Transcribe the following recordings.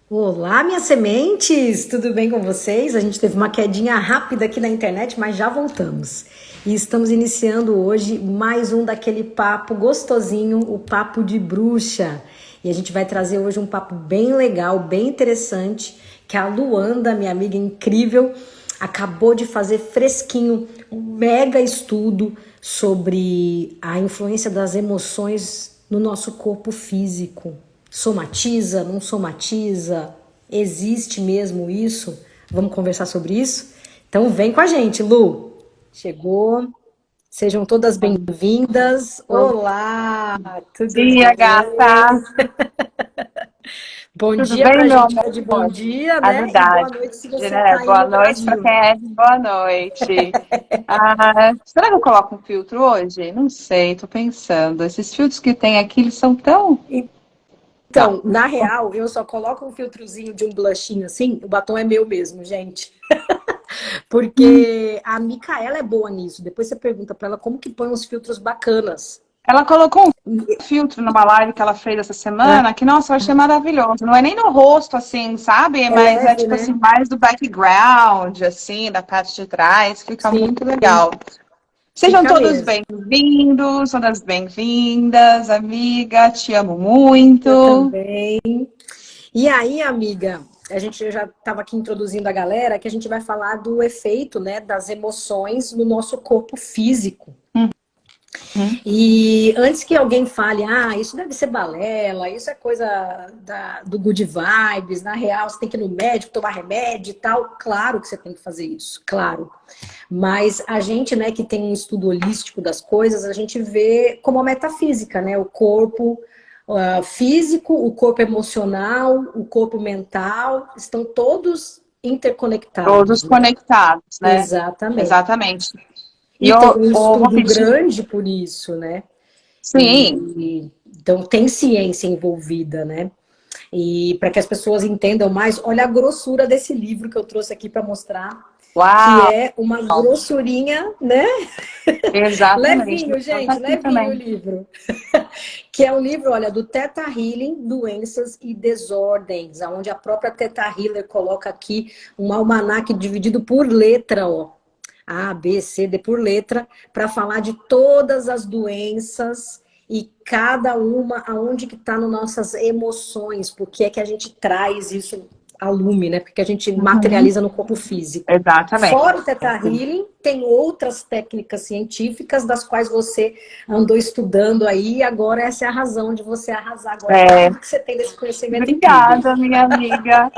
Olá, minhas sementes! Tudo bem com vocês? A gente teve uma quedinha rápida aqui na internet, mas já voltamos. E estamos iniciando hoje mais um daquele papo gostosinho, o papo de bruxa. E a gente vai trazer hoje um papo bem legal, bem interessante, que a Luanda, minha amiga incrível, acabou de fazer fresquinho um mega estudo sobre a influência das emoções no nosso corpo físico. Somatiza, não somatiza? Existe mesmo isso? Vamos conversar sobre isso? Então vem com a gente, Lu. Chegou. Sejam todas bem-vindas. Bom Olá, tudo dia, bem? gata. Bom Tudo dia bem, pra meu gente que é de bom amor? dia, A né? E boa verdade, noite se você né? tá aí Boa no noite para Brasil. quem é de boa noite. Será que eu coloco um filtro hoje? Não sei, tô pensando. Esses filtros que tem aqui, eles são tão... Não. Então, na real, eu só coloco um filtrozinho de um blushinho assim, o batom é meu mesmo, gente. Porque a Micaela é boa nisso. Depois você pergunta pra ela como que põe uns filtros bacanas. Ela colocou um filtro numa live que ela fez essa É, semana, que, nossa, eu achei maravilhoso. Não é nem no rosto, assim, sabe? é Mas é, leve, tipo né? assim, mais do background, assim, da parte de trás. Fica Sim, muito legal. Sejam fica todos mesmo. bem-vindos, todas bem-vindas, amiga, te amo Eu muito. também. E aí, amiga, a gente já estava aqui introduzindo a galera que a gente vai falar do efeito, né, das emoções no nosso corpo físico. Uhum. E antes que alguém fale, isso deve ser balela, isso é coisa do good vibes, na real você tem que ir no médico tomar remédio e tal. Claro que você tem que fazer isso, claro. Mas a gente, né, que tem um estudo holístico das coisas, a gente vê como a metafísica, né? O corpo físico, o corpo emocional, o corpo mental, estão todos Todos interconectados, né? conectados, né? Exatamente. Exatamente. E E tem um eu vou estudo pedir. grande por isso, né? Sim, Então tem ciência envolvida, né? E para que as pessoas entendam mais, olha a grossura desse livro que eu trouxe aqui para mostrar, que uau, é uma grossurinha, né? exatamente. Levinho, Eu tô gente, aqui levinho o também. livro. Que é um livro, olha, do Theta Healing, Doenças e Desordens, onde a própria Theta Healer coloca aqui um almanaque dividido por letra, ó. A, B, C, D por letra, para falar de todas as doenças e cada uma aonde que está nas nossas emoções, porque é que a gente traz isso a lume, né? Porque a gente Uhum. materializa no corpo físico. Exatamente. Fora o Theta Healing, tem outras técnicas científicas das quais você andou estudando aí, e agora essa é a razão de você arrasar agora com É, tudo que você tem desse conhecimento incrível. obrigada, minha amiga.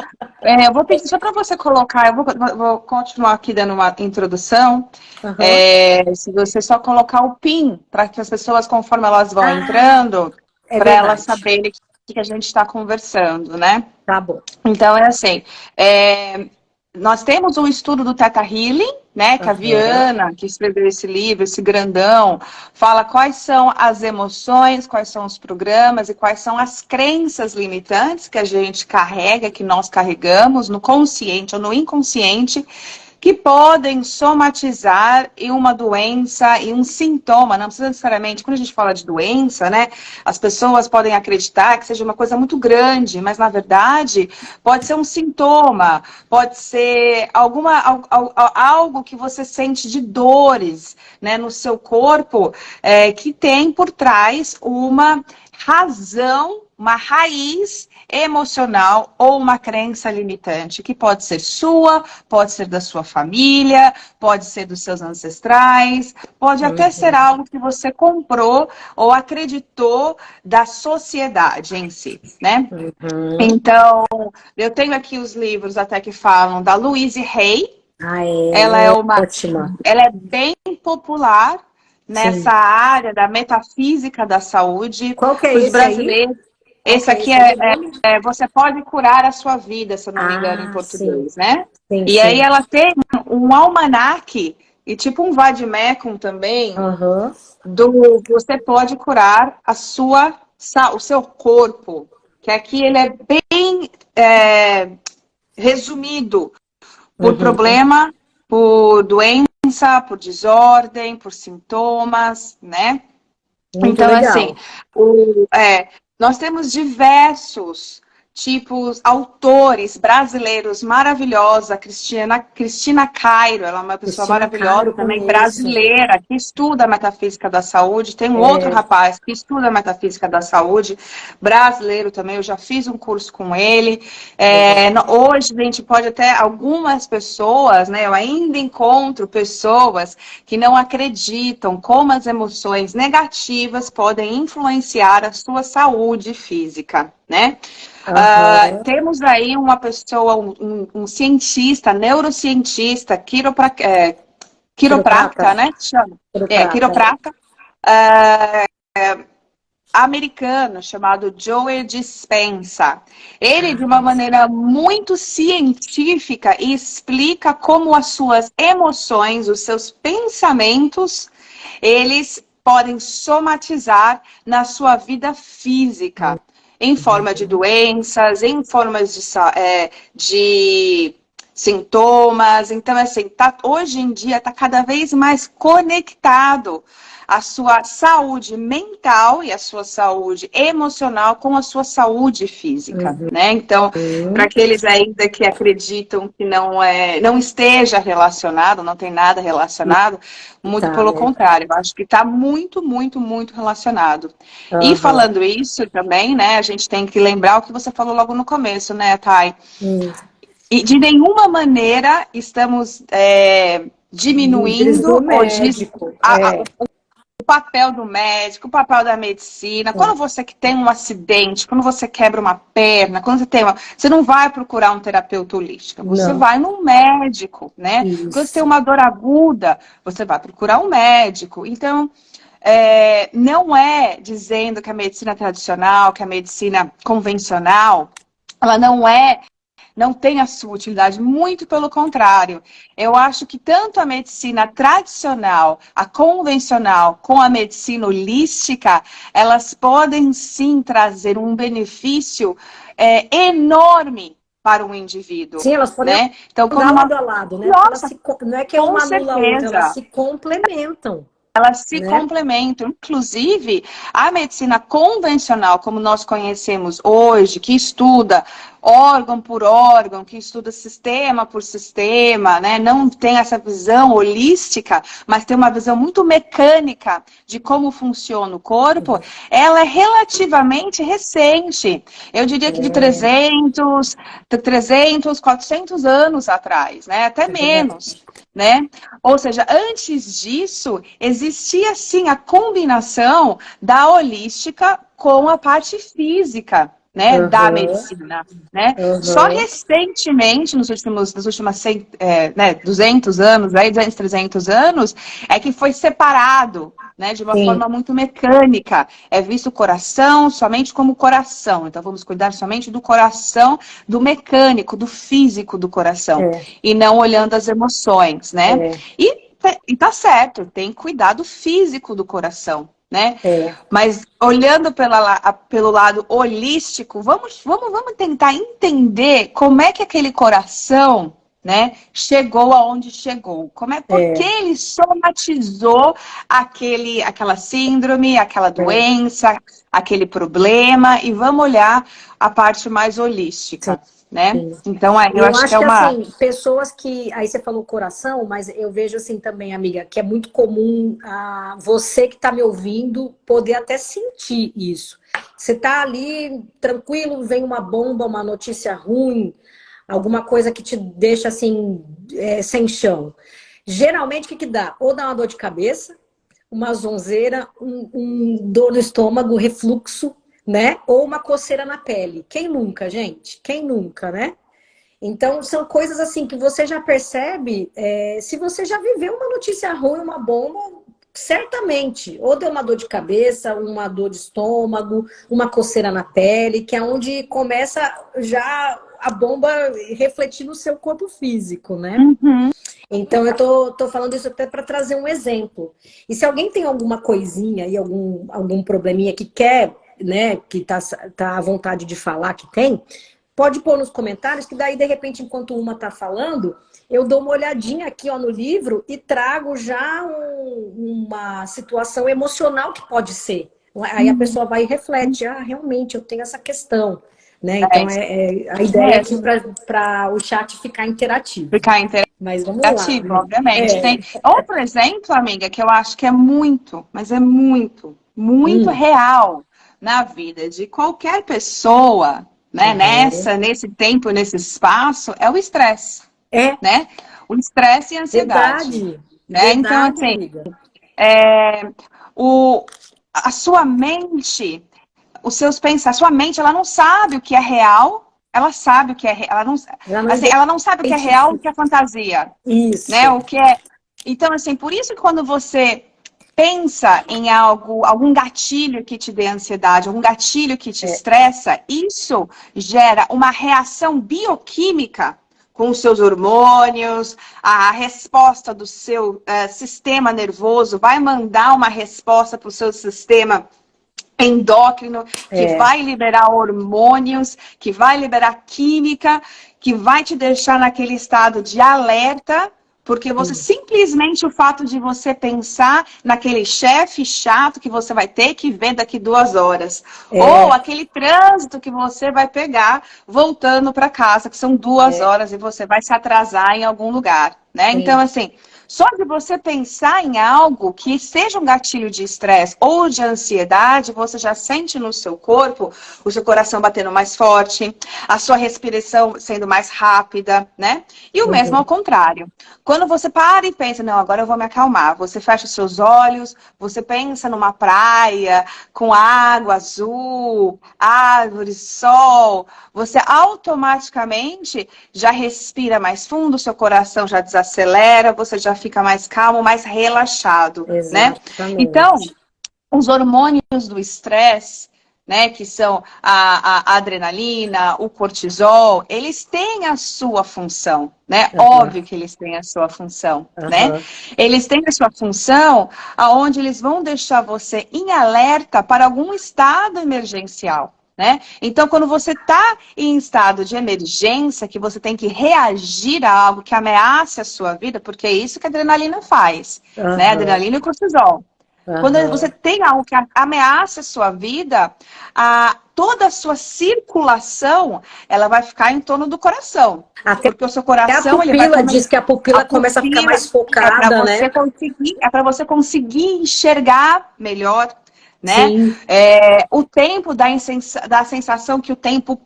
Eu vou pedir só para você colocar, vou continuar aqui dando uma introdução. Uhum. Se você só colocar o PIN, para que as pessoas, conforme elas vão Ah, entrando, é para elas verdade. saberem o que a gente está conversando, né? Tá bom. Então, é assim, nós temos um estudo do Theta Healing, né, que a Uhum. Viana, que escreveu esse livro, esse grandão, fala quais são as emoções, quais são os programas e quais são as crenças limitantes que a gente carrega, que nós carregamos no consciente ou no inconsciente, que podem somatizar em uma doença, em um sintoma, não precisa necessariamente, quando a gente fala de doença, né, as pessoas podem acreditar que seja uma coisa muito grande, mas na verdade pode ser um sintoma, pode ser algo que você sente de dores, né, no seu corpo, que tem por trás uma razão, uma raiz emocional ou uma crença limitante, que pode ser sua, pode ser da sua família, pode ser dos seus ancestrais, pode até ser Uhum. algo que você comprou ou acreditou da sociedade em si, né? Uhum. Então, eu tenho aqui os livros até que falam da Louise Hay. Ah, é, Ela ela é é uma, ótima. ela é bem popular nessa Sim. área da metafísica da saúde. Qual que é Os esse aí? brasileiros, Qual esse que é aqui esse aí, o nome? Você pode curar a sua vida, se eu não me engano, em Ah, sim. português, né? Sim, E aí sim. ela tem um almanaque e tipo um vademecum também, Aham. do você pode curar o seu corpo, que aqui ele é bem resumido por Uhum. problema, por doença, por desordem, por sintomas, né? Muito Então, assim, legal. o, é, nós temos diversos. tipos, autores brasileiros maravilhosa, Cristina Cairo, ela é uma pessoa Cristina maravilhosa, Caro, também conheço. brasileira, que estuda a metafísica da saúde. Tem um outro rapaz que estuda a metafísica da saúde, brasileiro também, eu já fiz um curso com ele. Hoje a gente pode até, algumas pessoas, né, eu ainda encontro pessoas que não acreditam como as emoções negativas podem influenciar a sua saúde física, né? Temos aí uma pessoa, um cientista, neurocientista, quiroprata, né? Chama. Quiroprata. Americano, chamado Joe Dispenza. Ele, de uma maneira muito científica, explica como as suas emoções, os seus pensamentos, eles podem somatizar na sua vida física, em forma de doenças, em formas de sintomas. Então, assim, hoje em dia está cada vez mais conectado a sua saúde mental e a sua saúde emocional com a sua saúde física, né? Então, para aqueles ainda que acreditam que não esteja relacionado, não tem nada relacionado, muito pelo contrário, eu acho que está muito, muito, muito relacionado. E falando isso também, né, a gente tem que lembrar o que você falou logo no começo, né, Thay? E de nenhuma maneira estamos diminuindo o papel do médico, o papel da medicina. Quando você que tem um acidente, quando você quebra uma perna, você não vai procurar um terapeuta holístico, você vai num médico, né? Isso. Quando você tem uma dor aguda, você vai procurar um médico. Então, não é dizendo que a medicina tradicional, que a medicina convencional, ela não tem a sua utilidade, muito pelo contrário. Eu acho que tanto a medicina tradicional, a convencional, com a medicina holística, elas podem sim trazer um benefício enorme para um indivíduo. Sim, elas podem né? Então, andar lado a lado, né? Nossa, não é que uma anula a outra, elas certeza. se complementam. Elas se complementam. Inclusive, a medicina convencional, como nós conhecemos hoje, que estuda órgão por órgão, que estuda sistema por sistema, né? Não tem essa visão holística, mas tem uma visão muito mecânica de como funciona o corpo, ela é relativamente recente. Eu diria que de 300, 400 anos atrás, né? Até menos. Né? Ou seja, antes disso, existia sim a combinação da holística com a parte física, né, da medicina, né? Só recentemente, nos últimos 200 anos, 200, 300 anos, é que foi separado, né, de uma forma muito mecânica. É visto o coração somente como coração. Então, vamos cuidar somente do coração, do mecânico, do físico do coração. E não olhando as emoções, né? E tá certo, tem cuidado físico do coração, né? Mas olhando pelo lado holístico, vamos tentar entender como é que aquele coração, né, chegou aonde chegou. Por que ele somatizou aquela síndrome, aquela doença, aquele problema, e vamos olhar a parte mais holística. Né? Então, eu acho que é uma... assim, pessoas que... Aí você falou coração, mas eu vejo assim também, amiga, que é muito comum você que está me ouvindo poder até sentir isso. Você está ali, tranquilo, vem uma bomba, uma notícia ruim, alguma coisa que te deixa assim, sem chão. Geralmente, o que dá? Ou dá uma dor de cabeça, uma zonzeira, um dor no estômago, refluxo, né? Ou uma coceira na pele. Quem nunca, gente? Quem nunca, né? Então, são coisas assim que você já percebe, se você já viveu uma notícia ruim, uma bomba, certamente. Ou deu uma dor de cabeça, uma dor de estômago, uma coceira na pele, que é onde começa já a bomba refletir no seu corpo físico, né? Então, eu tô falando isso até para trazer um exemplo. E se alguém tem alguma coisinha e algum probleminha que quer, né, que tá à vontade de falar que tem, pode pôr nos comentários, que daí, de repente, enquanto uma tá falando, eu dou uma olhadinha aqui, ó, no livro e trago já uma situação emocional que pode ser. Aí a pessoa vai e reflete, realmente, eu tenho essa questão. né? Então, a ideia aqui mesmo. para o chat ficar interativo. Ficar Mas vamos lá. interativo, obviamente. Tem outro exemplo, amiga, que eu acho que é muito, mas é muito, muito real na vida de qualquer pessoa, né? Nesse tempo, nesse espaço, é o estresse, né? O estresse e a ansiedade. Verdade. Né? Verdade, então, assim, amiga. A sua mente, os seus pensamentos, a sua mente, ela não sabe o que é real, ela sabe o que é ela não sabe o que é real e o que é fantasia. Isso. Né? O que é. Então, assim, por isso que quando você pensa em algo, algum gatilho que te dê ansiedade, algum gatilho que te estressa, isso gera uma reação bioquímica com os seus hormônios, a resposta do seu sistema nervoso vai mandar uma resposta para o seu sistema endócrino, que vai liberar hormônios, que vai liberar química, que vai te deixar naquele estado de alerta, porque você simplesmente, o fato de você pensar naquele chefe chato que você vai ter que ver daqui 2 horas, ou aquele trânsito que você vai pegar voltando para casa, que são 2 horas e você vai se atrasar em algum lugar, né? Então, assim, só de você pensar em algo que seja um gatilho de estresse ou de ansiedade, você já sente no seu corpo o seu coração batendo mais forte, a sua respiração sendo mais rápida, né? E o mesmo ao contrário. Quando você para e pensa, não, agora eu vou me acalmar, você fecha os seus olhos, você pensa numa praia com água azul, árvores, sol, você automaticamente já respira mais fundo, seu coração já desacelera, você já fica mais calmo, mais relaxado, né? Então, os hormônios do estresse, né, que são a adrenalina, o cortisol, eles têm a sua função, né? Óbvio que eles têm a sua função, né? Eles têm a sua função aonde eles vão deixar você em alerta para algum estado emergencial. Né? Então, quando você está em estado de emergência, que você tem que reagir a algo que ameace a sua vida, porque é isso que a adrenalina faz, né? Adrenalina e cortisol. Quando você tem algo que ameaça a sua vida, toda a sua circulação, ela vai ficar em torno do coração. Porque o seu coração, a pupila diz que a pupila começa a ficar mais focada, né? É para você conseguir enxergar melhor, né? O tempo dá a sensação que o tempo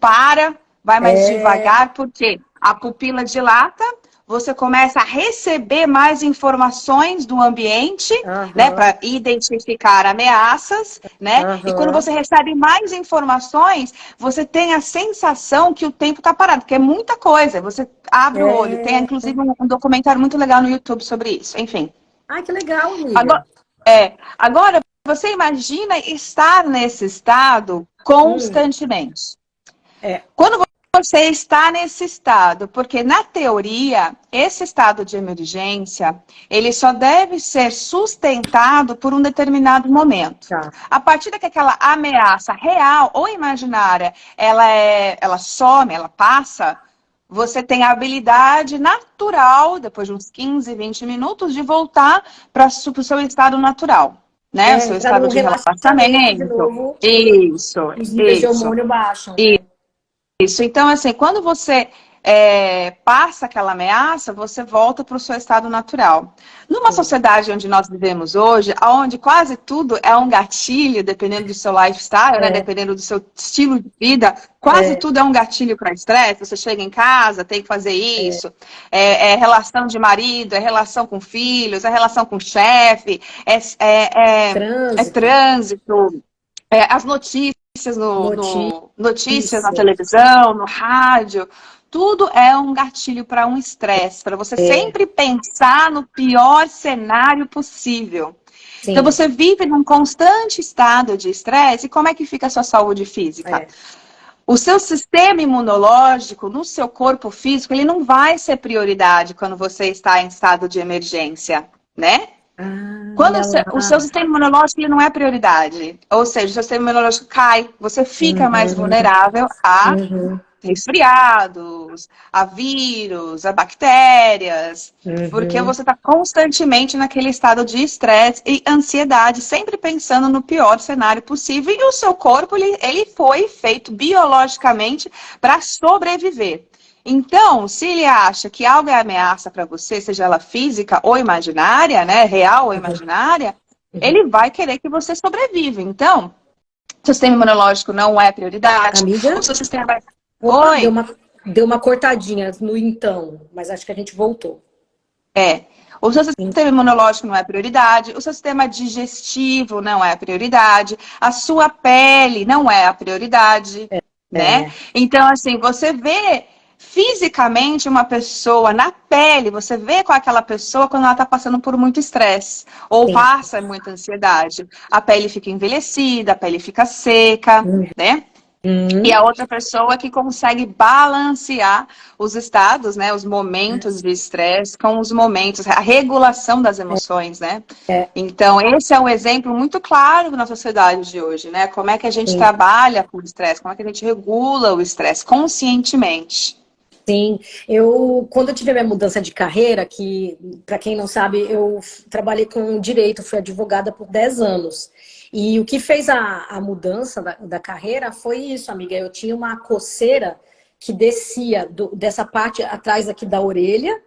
vai mais devagar, porque a pupila dilata, você começa a receber mais informações do ambiente, né, para identificar ameaças, né? E quando você recebe mais informações, você tem a sensação que o tempo está parado, porque é muita coisa. Você abre o olho, tem inclusive um documentário muito legal no YouTube sobre isso, enfim. Ai, que legal, amiga. Agora, você imagina estar nesse estado constantemente. Quando você está nesse estado, porque na teoria, esse estado de emergência, ele só deve ser sustentado por um determinado momento. A partir que aquela ameaça real ou imaginária, ela some, ela passa, você tem a habilidade natural, depois de uns 15, 20 minutos, de voltar para o seu estado natural. Né? O seu estado de relaxamento. Isso. Os níveis de hormônio baixam. Isso. Então, assim, quando você passa aquela ameaça, você volta para o seu estado natural. Numa sociedade onde nós vivemos hoje, onde quase tudo é um gatilho, dependendo do seu lifestyle, né? Dependendo do seu estilo de vida, quase tudo é um gatilho para estresse. Você chega em casa, tem que fazer isso. É relação de marido, é relação com filhos, é relação com chefe, trânsito, as notícias notícias na televisão, no rádio. Tudo é um gatilho para um estresse, para você sempre pensar no pior cenário possível. Sim. Então, você vive num constante estado de estresse, e como é que fica a sua saúde física? O seu sistema imunológico, no seu corpo físico, ele não vai ser prioridade quando você está em estado de emergência, né? Quando o seu sistema imunológico ele não é prioridade, ou seja, o seu sistema imunológico cai, você fica mais vulnerável a resfriado, resfriados, a vírus, a bactérias, porque Uhum. você está constantemente naquele estado de estresse e ansiedade, sempre pensando no pior cenário possível, e o seu corpo, ele foi feito biologicamente para sobreviver. Então, se ele acha que algo é ameaça para você, seja ela física ou imaginária, né, real ou Uhum. imaginária, Uhum. ele vai querer que você sobreviva. Então, o sistema imunológico não é prioridade, o Amiga? seu sistema vai... Opa, Oi, deu uma cortadinha no então, mas acho que a gente voltou. é. O seu sistema imunológico não é prioridade, o seu sistema digestivo não é prioridade, a sua pele não é a prioridade, né? É, Então, assim, você vê fisicamente uma pessoa na pele, você vê com aquela pessoa quando ela está passando por muito estresse ou sim. passa muita ansiedade. A pele fica envelhecida, a pele fica seca, né? E a Uhum. outra pessoa que consegue balancear os estados, né, os momentos de estresse com os momentos, a regulação das emoções, né? É, Então, esse é um exemplo muito claro na sociedade de hoje, né? Como é que a gente sim. trabalha com o estresse, como é que a gente regula o estresse conscientemente. Sim, quando eu tive a minha mudança de carreira, que, para quem não sabe, eu trabalhei com direito, fui advogada por 10 anos. E o que fez a mudança da carreira foi isso, amiga. Eu tinha uma coceira que descia dessa parte atrás aqui da orelha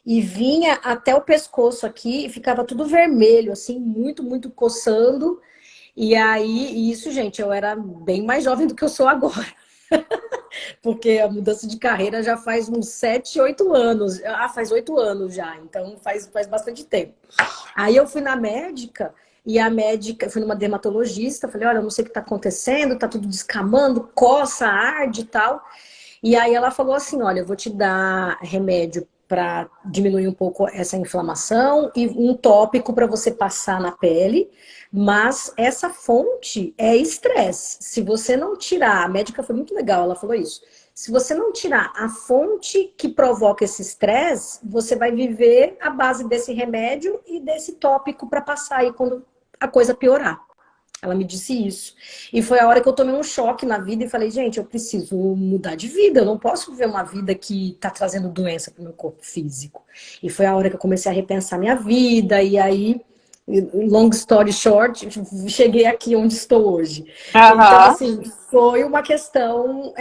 e vinha até o pescoço aqui e ficava tudo vermelho, assim, muito, muito coçando. E aí, isso, gente, eu era bem mais jovem do que eu sou agora. Porque a mudança de carreira já faz uns 7, 8 anos. Ah, faz 8 anos já, então faz bastante tempo. Aí eu fui na médica, e a médica, fui numa dermatologista, falei, olha, eu não sei o que tá acontecendo, tá tudo descamando, coça, arde e tal. E aí ela falou assim, olha, eu vou te dar remédio para diminuir um pouco essa inflamação e um tópico para você passar na pele, mas essa fonte é estresse. Se você não tirar, a médica foi muito legal, ela falou isso. Se você não tirar a fonte que provoca esse estresse, você vai viver à base desse remédio e desse tópico para passar aí quando a coisa piorar. Ela me disse isso. E foi a hora que eu tomei um choque na vida e falei, gente, eu preciso mudar de vida. Eu não posso viver uma vida que está trazendo doença para o meu corpo físico. E foi a hora que eu comecei a repensar minha vida. E aí, long story short, cheguei aqui onde estou hoje. Então, Aham. assim, foi uma questão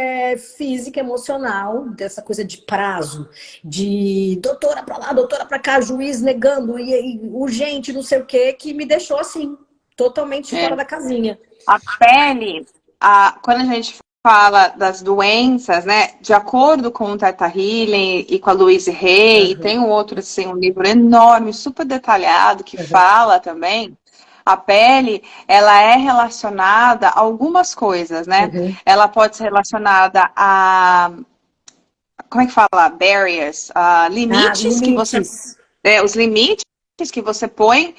física, emocional, dessa coisa de prazo, de doutora para lá, doutora para cá, juiz negando, e urgente, não sei o quê, que me deixou assim totalmente fora É. da casinha. A pele, quando a gente fala das doenças, né, de acordo com o Teta Healing e com a Louise Hay, e Uhum, tem um outro, assim, um livro enorme, super detalhado, que uhum, fala também, a pele, ela é relacionada a algumas coisas, né? uhum. Ela pode ser relacionada a, como é que fala? Barriers, Ah, limites que você, limites. os limites que você põe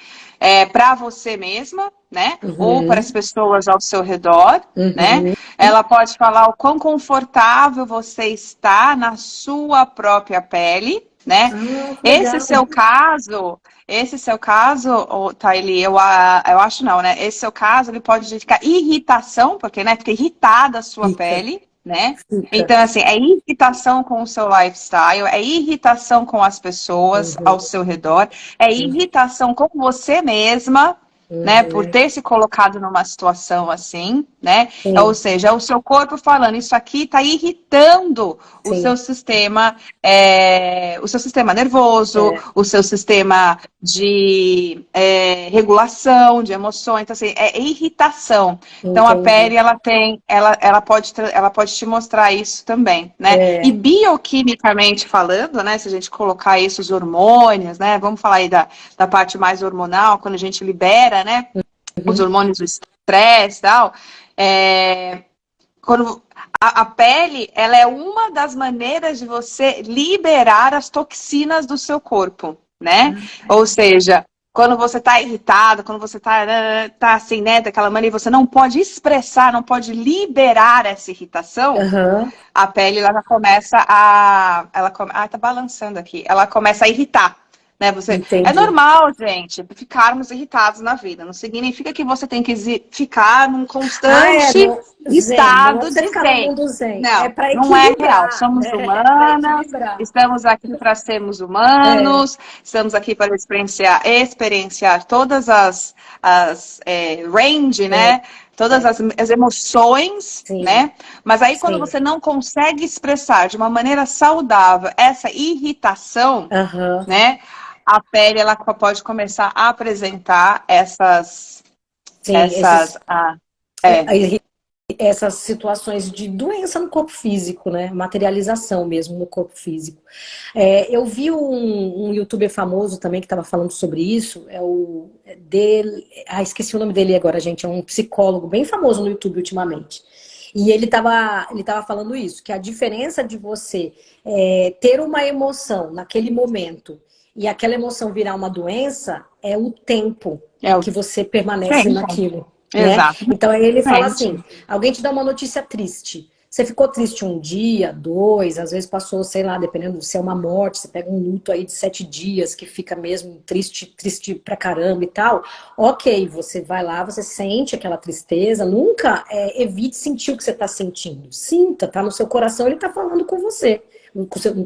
para você mesma, né? Ou para as Uhum, pessoas ao seu redor, né? uhum. Ela pode falar o quão confortável você está na sua própria pele, né? Ah, que Esse legal. seu caso, Thaili, eu acho não, né? Esse seu caso, ele pode indicar irritação, porque, né, fica irritada a sua Fica, pele, né? fica. Então, assim, é irritação com o seu lifestyle, é irritação com as pessoas ao Uhum, seu redor, é irritação com você mesma, né, por uhum. ter se colocado numa situação assim, né? Ou Sim, seja, é o seu corpo falando, isso aqui está irritando sim. o seu sistema nervoso, É, o seu sistema de regulação de emoções, então assim, é irritação. Então a entendi. pele ela pode te mostrar isso também, né? E É, bioquimicamente falando, né? Se a gente colocar isso, os hormônios, né? Vamos falar aí da parte mais hormonal, quando a gente libera, né? Os uhum, hormônios do estresse e tal. É, quando a pele, ela é uma das maneiras de você liberar as toxinas do seu corpo, né? Ou seja, quando você tá irritado, quando você tá assim, né, daquela maneira, você não pode expressar, não pode liberar essa irritação, aham, a pele ela já começa tá balançando aqui, ela começa a irritar, né? É Entendi. normal, gente, ficarmos irritados na vida. Não significa que você tem que ficar num constante Não, zen, não é pra estado você de ficar no zen. mundo zen, é Não, para não é real. equilibrar, Somos né? É para humanas, equilibrar. estamos aqui para sermos É, humanos, estamos aqui para experienciar todas range, é, né? Todas as emoções, sim, né? Mas aí quando sim. você não consegue expressar de uma maneira saudável essa irritação, Aham, né? A pele ela pode começar a apresentar sim, essas, é, essas situações de doença no corpo físico, né? Materialização mesmo no corpo físico. Eu vi um youtuber famoso também que estava falando sobre isso, esqueci o nome dele agora, gente, é um psicólogo bem famoso no YouTube ultimamente. E ele tava falando isso, que a diferença de você ter uma emoção naquele momento e aquela emoção virar uma doença é o tempo é o que você permanece tempo. naquilo, né? Exatamente. Então aí ele fala assim, alguém te dá uma notícia triste. Você ficou triste um dia, dois, às vezes passou, sei lá, dependendo se é uma morte, você pega um luto aí de 7 dias, que fica mesmo triste, triste pra caramba e tal. Ok, você vai lá, você sente aquela tristeza, nunca evite sentir o que você tá sentindo. Sinta, tá no seu coração, ele tá falando com você.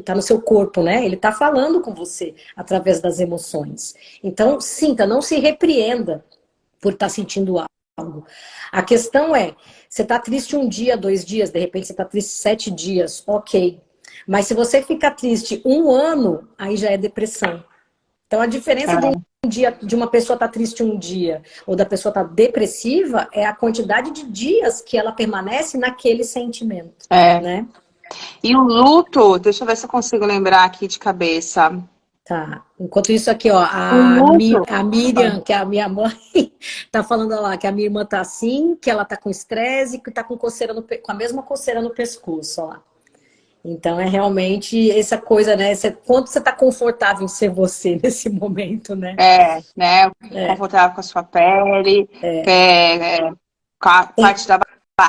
Tá no seu corpo, né? Ele tá falando com você através das emoções. Então, sinta, não se repreenda por estar sentindo algo. A questão é, você está triste um dia, 2 dias, de repente você está triste 7 dias, ok. Mas se você ficar triste um ano, aí já é depressão. Então a diferença de um dia, de uma pessoa estar triste um dia ou da pessoa estar depressiva é a quantidade de dias que ela permanece naquele sentimento, É. né? E o luto, deixa eu ver se eu consigo lembrar aqui de cabeça. Tá. Enquanto isso aqui, ó, O luto. A Miriam, que é a minha mãe, tá falando lá que a minha irmã tá assim, que ela tá com estresse, que tá com coceira com a mesma coceira no pescoço, ó. Então é realmente essa coisa, né? Quanto você tá confortável em ser você nesse momento, né? Né? Confortável com a sua pele, com a parte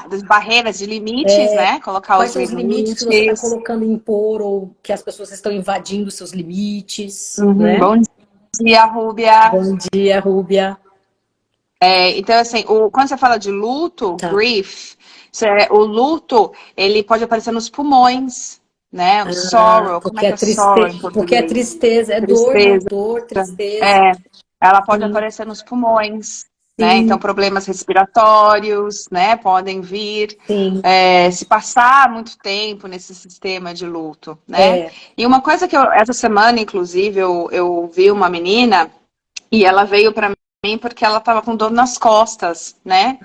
das barreiras de limites, né? Colocar Quais os são os limites que você está limites. colocando em impor ou que as pessoas estão invadindo seus limites, Uhum. né? Bom dia, Rúbia. Bom dia, Rúbia. Então, assim, quando você fala de luto, Tá. grief, o luto, ele pode aparecer nos pulmões, né? O sorrow, como é que é sorrow em Porque é português? tristeza, é dor, né? Tristeza. Dor, tristeza. É, ela pode Sim, aparecer nos pulmões, né? Então, sim, problemas respiratórios, né? Podem vir. sim. Se passar muito tempo nesse sistema de luto, né? É. E uma coisa que essa semana, inclusive, eu vi uma menina e ela veio para mim porque ela estava com dor nas costas, né?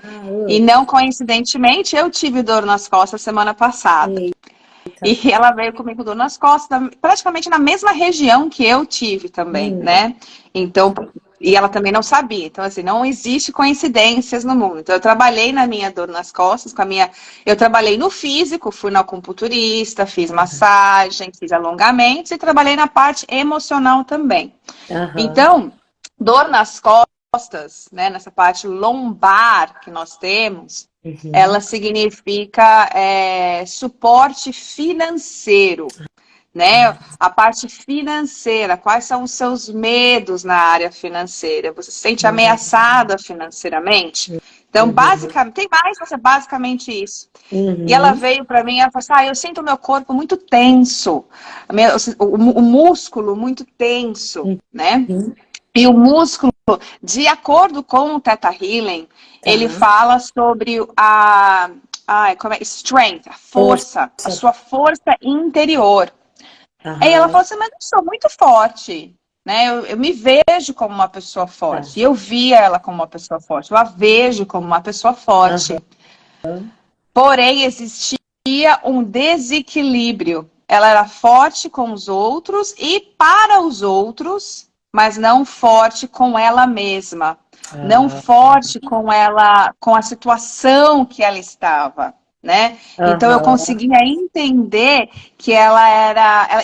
E não coincidentemente, eu tive dor nas costas semana passada. Eita. E ela veio comigo com dor nas costas, praticamente na mesma região que eu tive também, né? Então, e ela também não sabia. Então, assim, não existe coincidências no mundo. Então, eu trabalhei na minha dor nas costas, eu trabalhei no físico, fui na acupunturista, fiz massagem, fiz alongamentos e trabalhei na parte emocional também. Aham. Então, dor nas costas, né, nessa parte lombar que nós temos, ela significa suporte financeiro, né? A parte financeira, quais são os seus medos na área financeira? Você se sente ameaçada financeiramente? Então, basicamente, tem mais, mas é basicamente isso. E ela veio para mim e ela falou assim, eu sinto o meu corpo muito tenso, o músculo muito tenso, né? E o músculo, de acordo com o Theta Healing, ele fala sobre strength, a força, a sua força interior. Aí ela falou assim, mas eu sou muito forte, né? Eu me vejo como uma pessoa forte. E eu via ela como uma pessoa forte. Eu a vejo como uma pessoa forte. Porém, existia um desequilíbrio. Ela era forte com os outros e para os outros, mas não forte com ela mesma. Não forte com ela, com a situação que ela estava, né? Então eu conseguia entender que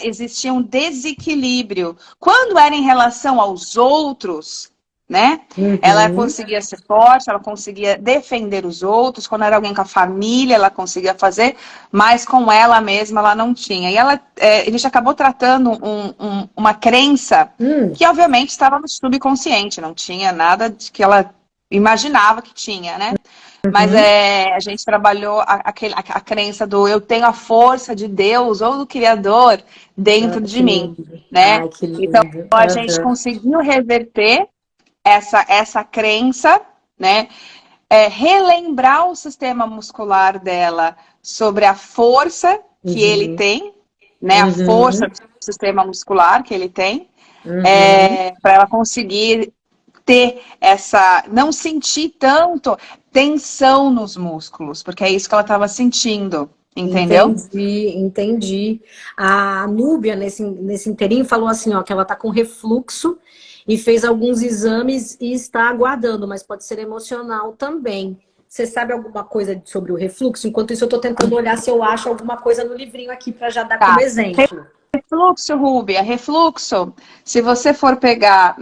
existia um desequilíbrio. Quando era em relação aos outros, né? Uhum. Ela conseguia ser forte, ela conseguia defender os outros, quando era alguém com a família, ela conseguia fazer, mas com ela mesma ela não tinha. E ela, a gente acabou tratando uma crença que, obviamente, estava no subconsciente, não tinha nada de que ela imaginava que tinha, né? Mas a gente trabalhou a crença do eu tenho a força de Deus ou do Criador dentro de Que mim, lindo. né? Ai, que Então, lindo. a gente conseguiu reverter essa crença, né? Relembrar o sistema muscular dela sobre a força que ele tem, né? A força do sistema muscular que ele tem, para ela conseguir ter não sentir tanto tensão nos músculos, porque é isso que ela estava sentindo, entendeu? Entendi. A Núbia, nesse inteirinho, falou assim, ó, que ela tá com refluxo e fez alguns exames e está aguardando, mas pode ser emocional também. Você sabe alguma coisa sobre o refluxo? Enquanto isso, eu tô tentando olhar se eu acho alguma coisa no livrinho aqui para já dar como exemplo. Refluxo, Rúbia, refluxo, se você for pegar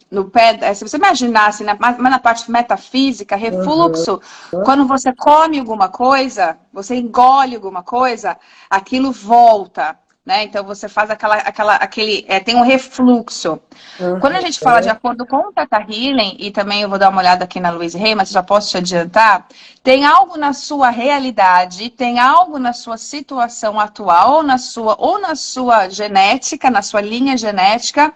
no pé, se você imaginar assim, na parte metafísica, refluxo, quando você come alguma coisa, você engole alguma coisa, aquilo volta, né? Então você faz tem um refluxo. Quando a gente fala de acordo com o Theta Healing, e também eu vou dar uma olhada aqui na Louise Hay, mas já posso te adiantar, tem algo na sua realidade, tem algo na sua situação atual, ou na sua genética, na sua linha genética,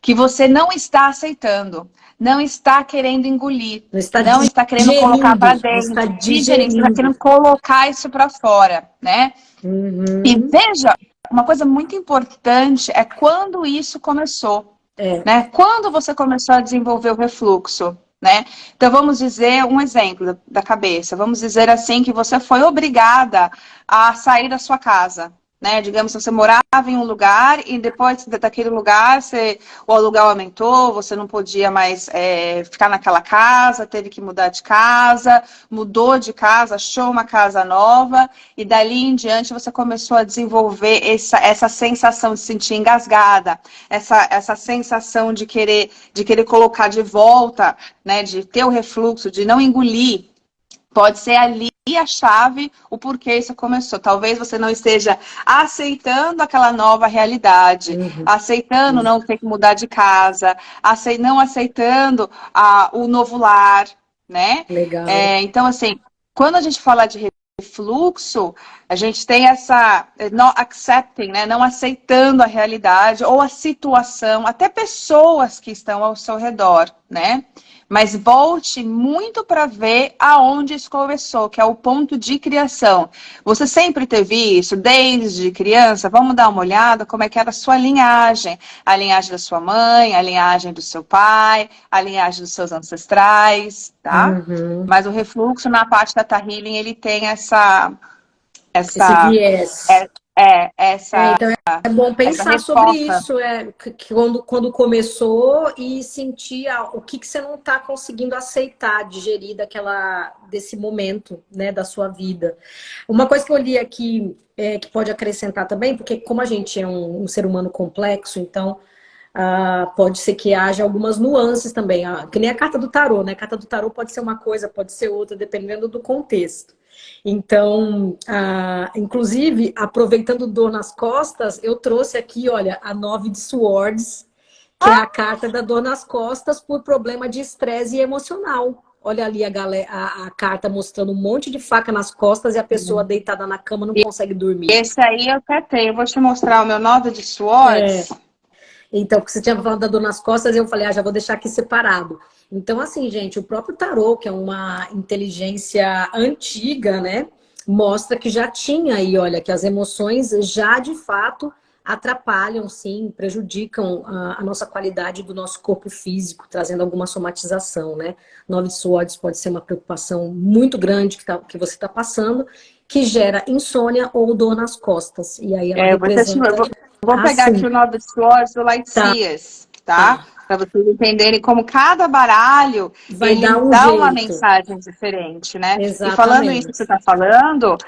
que você não está aceitando, não está querendo engolir, não está querendo colocar para dentro, digerir, você está querendo colocar isso para fora, né? E veja, uma coisa muito importante é quando isso começou, né? Quando você começou a desenvolver o refluxo, né? Então vamos dizer um exemplo da cabeça, vamos dizer assim que você foi obrigada a sair da sua casa, né? Digamos que você morava em um lugar e depois daquele lugar o aluguel aumentou, você não podia mais ficar naquela casa, teve que mudar de casa, mudou de casa, achou uma casa nova e dali em diante você começou a desenvolver essa sensação de se sentir engasgada, essa sensação de querer colocar de volta, né? De ter o refluxo, de não engolir. Pode ser ali a chave, o porquê isso começou. Talvez você não esteja aceitando aquela nova realidade, aceitando não ter que mudar de casa, não aceitando o novo lar, né? Legal. Então, assim, quando a gente fala de refluxo, a gente tem essa not accepting, né? Não aceitando a realidade ou a situação, até pessoas que estão ao seu redor, né? Mas volte muito para ver aonde isso começou, que é o ponto de criação. Você sempre teve isso, desde criança? Vamos dar uma olhada como é que era a sua linhagem. A linhagem da sua mãe, a linhagem do seu pai, a linhagem dos seus ancestrais, tá? Mas o refluxo na parte da Theta Healing, ele tem esse viés. Então é bom pensar sobre isso, que quando começou e sentir o que você não está conseguindo aceitar, digerir desse momento, né, da sua vida. Uma coisa que eu li aqui, que pode acrescentar também, porque como a gente é um ser humano complexo, então pode ser que haja algumas nuances também, que nem a carta do tarô, né? A carta do tarô pode ser uma coisa, pode ser outra, dependendo do contexto. Então, inclusive, aproveitando dor nas costas, eu trouxe aqui, olha, a 9 de Swords, que é a carta da dor nas costas por problema de estresse emocional. Olha ali a carta mostrando um monte de faca nas costas e a pessoa deitada na cama não consegue dormir. Esse aí eu até tenho, eu vou te mostrar o meu 9 de Swords. Então, porque você tinha falado da dor nas costas, eu falei, já vou deixar aqui separado. Então, assim, gente, o próprio tarô, que é uma inteligência antiga, né? Mostra que já tinha aí, olha, que as emoções já, de fato, atrapalham, sim, prejudicam a nossa qualidade do nosso corpo físico, trazendo alguma somatização, né? 9 de Swords pode ser uma preocupação muito grande que você está passando, que gera insônia ou dor nas costas. E aí ela representa... Vou pegar aqui o 9 de Swords do Light Seers, tá? Para vocês entenderem como cada baralho ele dá uma mensagem diferente, né? Exatamente. E falando isso que você está falando,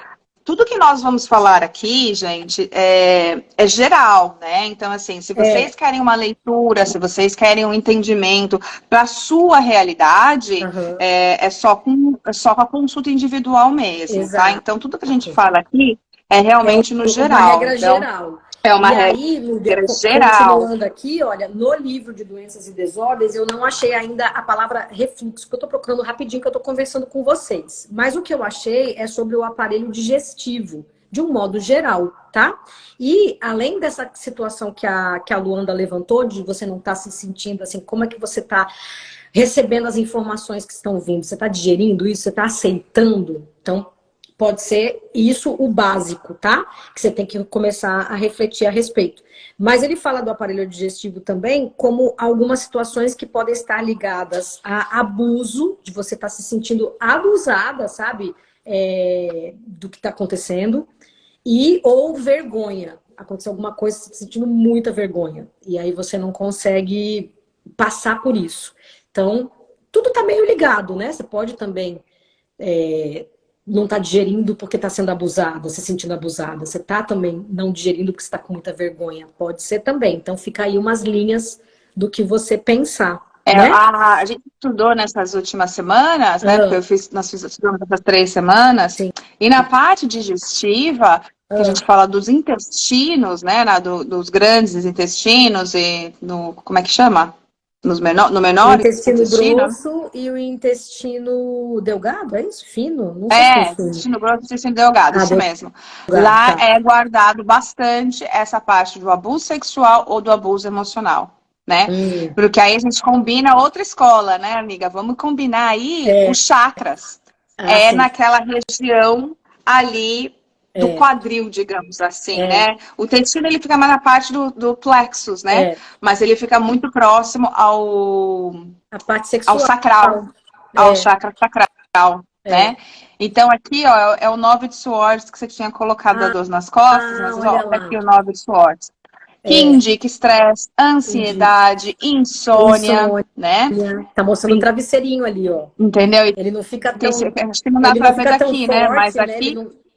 tudo que nós vamos falar aqui, gente, é geral, né? Então, assim, se vocês querem uma leitura, se vocês querem um entendimento para a sua realidade, é só com a consulta individual mesmo, Exato. tá? Então, tudo que a gente fala aqui é realmente no geral. Uma regra geral. É uma regra geral. Continuando aqui, olha, no livro de doenças e desordens, eu não achei ainda a palavra refluxo, que eu tô procurando rapidinho, que eu tô conversando com vocês. Mas o que eu achei é sobre o aparelho digestivo, de um modo geral, tá? E além dessa situação que a Luanda levantou, de você não estar se sentindo assim, como é que você tá recebendo as informações que estão vindo? Você tá digerindo isso? Você tá aceitando? Então, pode ser isso o básico, tá? Que você tem que começar a refletir a respeito. Mas ele fala do aparelho digestivo também como algumas situações que podem estar ligadas a abuso, de você estar se sentindo abusada, sabe? Do que está acontecendo. Ou vergonha. Aconteceu alguma coisa, você está sentindo muita vergonha. E aí você não consegue passar por isso. Então, tudo está meio ligado, né? Você pode também... não está digerindo porque está sendo abusada, se sentindo abusada. Você está também não digerindo porque está com muita vergonha. Pode ser também. Então fica aí umas linhas do que você pensar. Né? A gente estudou nessas últimas semanas, né? Porque nós estudamos essas 3 semanas. Sim. E na parte digestiva, que a gente fala dos intestinos, né? Dos grandes intestinos e como é que chama? No menor o intestino grosso e o intestino delgado, é isso? Fino? Não sei se intestino grosso e intestino delgado, isso mesmo. Lá é guardado bastante essa parte do abuso sexual ou do abuso emocional, né? Porque aí a gente combina outra escola, né, amiga? Vamos combinar aí os chakras. Sim. Naquela região ali do quadril, digamos assim, né? O intestino, ele fica mais na parte do plexus, né? Mas ele fica muito próximo a parte sexual. Ao sacral, ao chakra sacral, né? Então aqui, ó, é o 9 de swords que você tinha colocado a 12 nas costas, mas ó, tá aqui o 9 de swords. Que indica estresse, ansiedade, insônia, né? Tá mostrando um travesseirinho ali, ó. Entendeu? Ele não fica tão... Acho que não dá pra ver daqui, né? Mas aqui...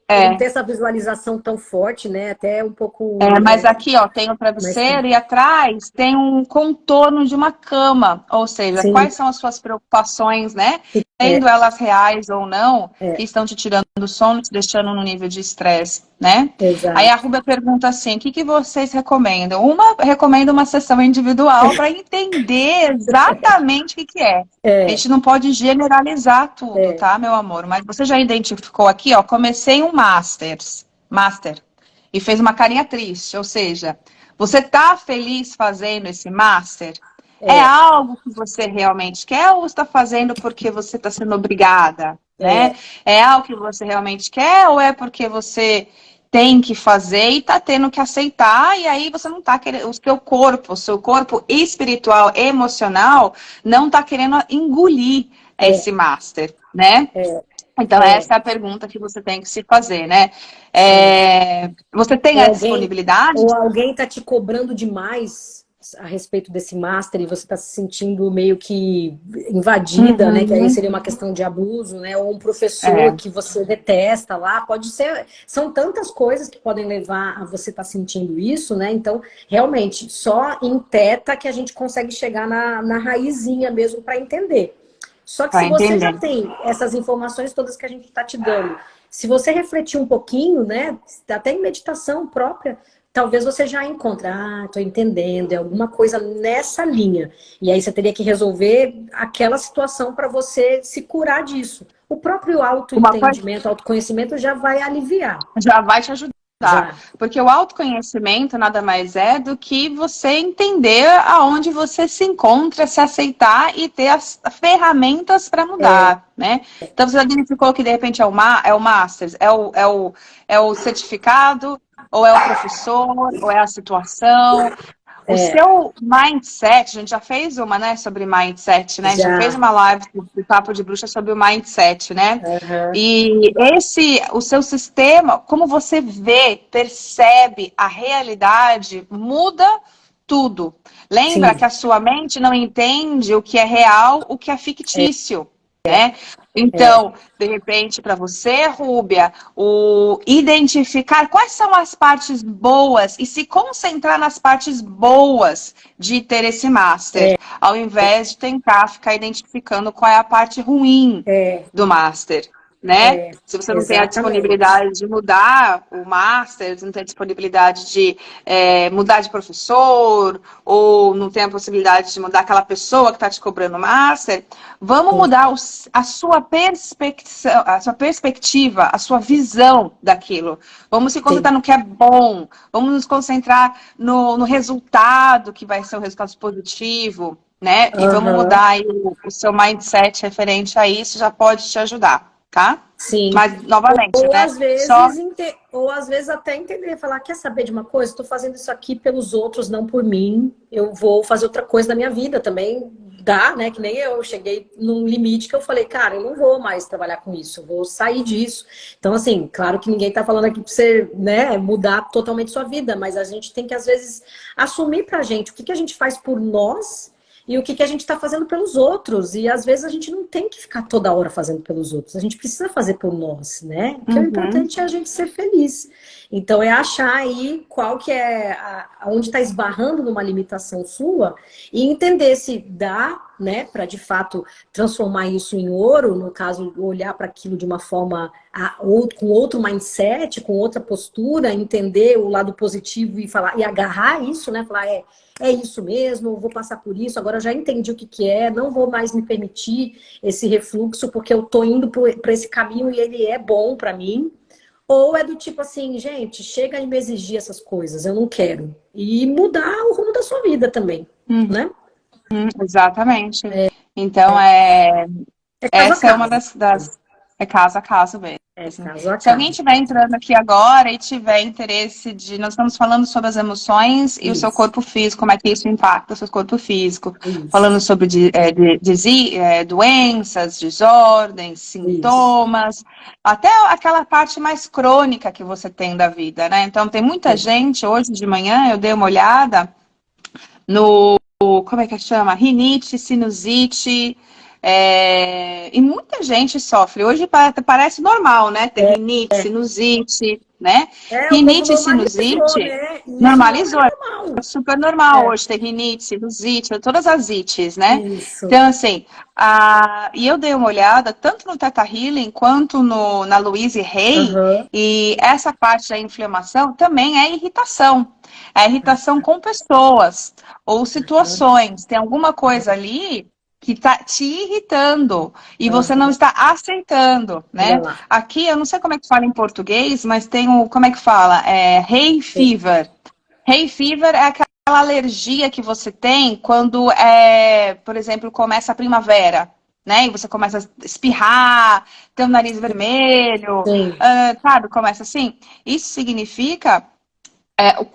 Ele não tem essa visualização tão forte, né? Até um pouco... mas aqui, ó, tem o travesseiro e atrás tem um contorno de uma cama. Ou seja, quais são as suas preocupações, né? Sendo elas reais ou não, que estão te tirando do sono, te deixando no nível de estresse, né? Exato. Aí a Rúbia pergunta assim, o que vocês recomendam? Recomenda uma sessão individual para entender exatamente o que é. A gente não pode generalizar tudo, tá, meu amor? Mas você já identificou aqui, ó, comecei um master, e fez uma carinha triste, ou seja, você tá feliz fazendo esse master? É algo que você realmente quer ou está fazendo porque você está sendo obrigada, né? É algo que você realmente quer ou é porque você tem que fazer e tá tendo que aceitar, e aí você não tá querendo, o seu corpo espiritual, emocional, não tá querendo engolir esse master, né? Então, essa é a pergunta que você tem que se fazer, né? Você tem a disponibilidade? Ou alguém tá te cobrando demais a respeito desse master e você está se sentindo meio que invadida, né? Que aí seria uma questão de abuso, né? Ou um professor que você detesta lá, pode ser... São tantas coisas que podem levar a você estar sentindo isso, né? Então, realmente, só em teta que a gente consegue chegar na raizinha mesmo para entender. Só que se você já tem essas informações todas que a gente está te dando, se você refletir um pouquinho, né? Até em meditação própria, talvez você já encontre, tô entendendo, é alguma coisa nessa linha. E aí você teria que resolver aquela situação para você se curar disso. O próprio autoentendimento, autoconhecimento já vai aliviar. Já vai te ajudar. Porque o autoconhecimento nada mais é do que você entender aonde você se encontra, se aceitar e ter as ferramentas para mudar, né? Então você identificou que de repente é o Masters, é o certificado, ou é o professor, ou é a situação. O seu mindset, a gente já fez uma, né, sobre mindset, né? A gente já fez uma live do Papo de Bruxa sobre o mindset, né? E o seu sistema, como você vê, percebe a realidade, muda tudo. Lembra que a sua mente não entende o que é real, o que é fictício, né? Então, de repente, para você, Rúbia, o identificar quais são as partes boas e se concentrar nas partes boas de ter esse master, ao invés de tentar ficar identificando qual é a parte ruim É, do master, né? Se você não tem a exatamente. disponibilidade de mudar o master, se não tem a disponibilidade de mudar de professor, ou não tem a possibilidade de mudar aquela pessoa que está te cobrando o master, vamos mudar a sua perspectiva, a sua visão daquilo. Vamos se Sim. concentrar no que é bom, vamos nos concentrar no resultado, que vai ser o resultado positivo, né? E vamos Aham. mudar aí o seu mindset referente a isso, já pode te ajudar, tá? Sim. Mas, novamente, Ou né? às Só. vezes, ou às vezes até entender, falar, quer saber de uma coisa? Estou fazendo isso aqui pelos outros, não por mim. Eu vou fazer outra coisa na minha vida também. Dá, né? Que nem eu cheguei num limite que eu falei, cara, eu não vou mais trabalhar com isso, eu vou sair disso. Então, assim, claro que ninguém tá falando aqui pra você, né, mudar totalmente sua vida, mas a gente tem que, às vezes, assumir pra gente o que a gente faz por nós e o que a gente está fazendo pelos outros. E às vezes a gente não tem que ficar toda hora fazendo pelos outros. A gente precisa fazer por nós, né? Porque o Uhum. importante é a gente ser feliz. Então é achar aí qual que é onde está esbarrando numa limitação sua e entender se dá, né, para de fato transformar isso em ouro, no caso, olhar para aquilo de uma forma com outro mindset, com outra postura, entender o lado positivo e falar e agarrar isso, né? Falar, é isso mesmo, eu vou passar por isso, agora eu já entendi o que é, não vou mais me permitir esse refluxo, porque eu tô indo para esse caminho e ele é bom para mim. Ou é do tipo assim, gente, chega de me exigir essas coisas, eu não quero. E mudar o rumo da sua vida também, Uhum. né? Exatamente. Então, É caso a essa é uma caso. é caso a caso mesmo. É caso a Se alguém caso. estiver entrando aqui agora e tiver interesse nós estamos falando sobre as emoções e o seu Isso, corpo físico, como é que isso impacta o seu corpo físico. isso, Falando sobre doenças, desordens, isso. sintomas, até aquela parte mais crônica que você tem da vida, né? Então, tem muita Sim. gente, hoje de manhã eu dei uma olhada no, como é que chama? Rinite, sinusite, e muita gente sofre. Hoje parece normal, né? Ter rinite, sinusite, né? O povo Rinite e normalizou, sinusite né? E isso não é normalizou. É normal. super normal hoje ter rinite, sinusite, todas as ites, né? Isso. Então, assim, e eu dei uma olhada tanto no Theta Healing quanto na Louise Hay, Aham. e essa parte da inflamação também é irritação. É irritação com pessoas ou situações. Tem alguma coisa ali que está te irritando e você não Aham. está aceitando, Olha né? lá. Aqui, eu não sei como é que fala em português, mas tem como é que fala? Hay fever. Hay fever é aquela alergia que você tem quando, por exemplo, começa a primavera, né? E você começa a espirrar, ter o nariz vermelho, Sim. sabe? Começa assim. Isso significa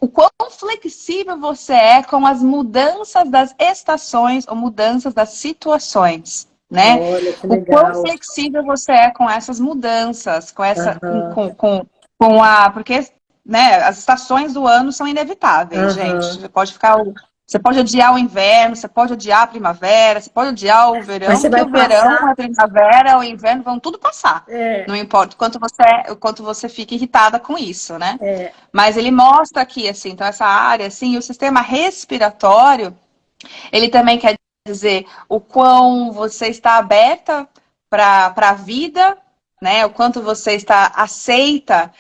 o quão flexível você é com as mudanças das estações ou mudanças das situações, né? Olha que O quão legal. flexível você é com essas mudanças, com essa, Aham. porque, né, as estações do ano são inevitáveis, gente. Aham. Você pode odiar o inverno, você pode odiar a primavera, você pode odiar o Mas verão, você que vai o verão, passar. a primavera, o inverno vão tudo passar. É, Não importa o quanto você fica irritada com isso, né? é. Mas ele mostra aqui, assim, então essa área, assim, e o sistema respiratório, ele também quer dizer o quão você está aberta para a vida, né? O quanto você está aceita,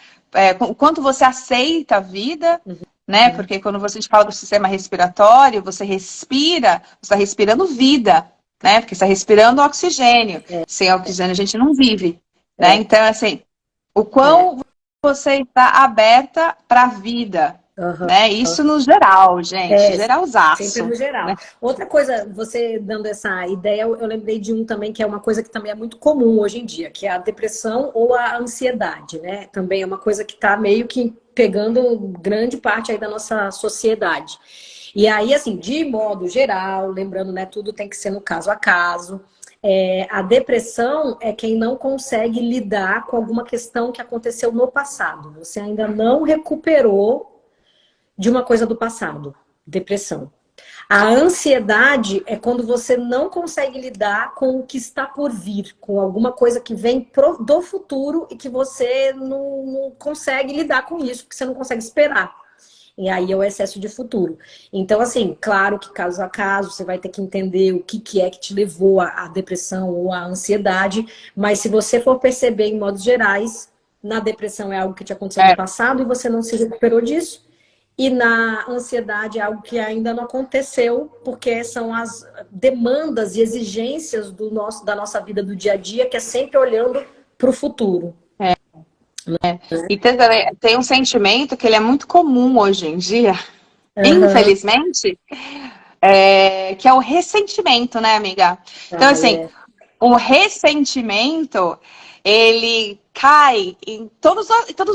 o quanto você aceita a vida, né? Uhum. Porque quando você fala do sistema respiratório, você respira, você está respirando vida, né? Porque você está respirando oxigênio. Sem oxigênio a gente não vive, né? É, Então, assim, o é. quão você está aberta para a vida, Aham. né? Isso no geral, gente, É, sempre geralzaço, no geral. né? Outra coisa, você dando essa ideia, eu lembrei de um também que é uma coisa que também é muito comum hoje em dia, que é a depressão ou a ansiedade, né? Também é uma coisa que está meio que pegando grande parte aí da nossa sociedade. E aí, assim, de modo geral, lembrando, né, tudo tem que ser no caso a caso. A depressão é quem não consegue lidar com alguma questão que aconteceu no passado. Você ainda não recuperou de uma coisa do passado, depressão. A ansiedade é quando você não consegue lidar com o que está por vir, com alguma coisa que vem do futuro e que você não consegue lidar com isso, porque você não consegue esperar. E aí é o excesso de futuro. Então, assim, claro que caso a caso, você vai ter que entender o que é que te levou à depressão ou à ansiedade, mas se você for perceber em modos gerais, na depressão é algo que te aconteceu no passado e você não se recuperou disso. E na ansiedade é algo que ainda não aconteceu, porque são as demandas e exigências da nossa vida do dia a dia, que é sempre olhando para o futuro. E tem um sentimento que ele é muito comum hoje em dia, infelizmente, que é o ressentimento, né, amiga? Então, assim, o ressentimento, ele cai em todos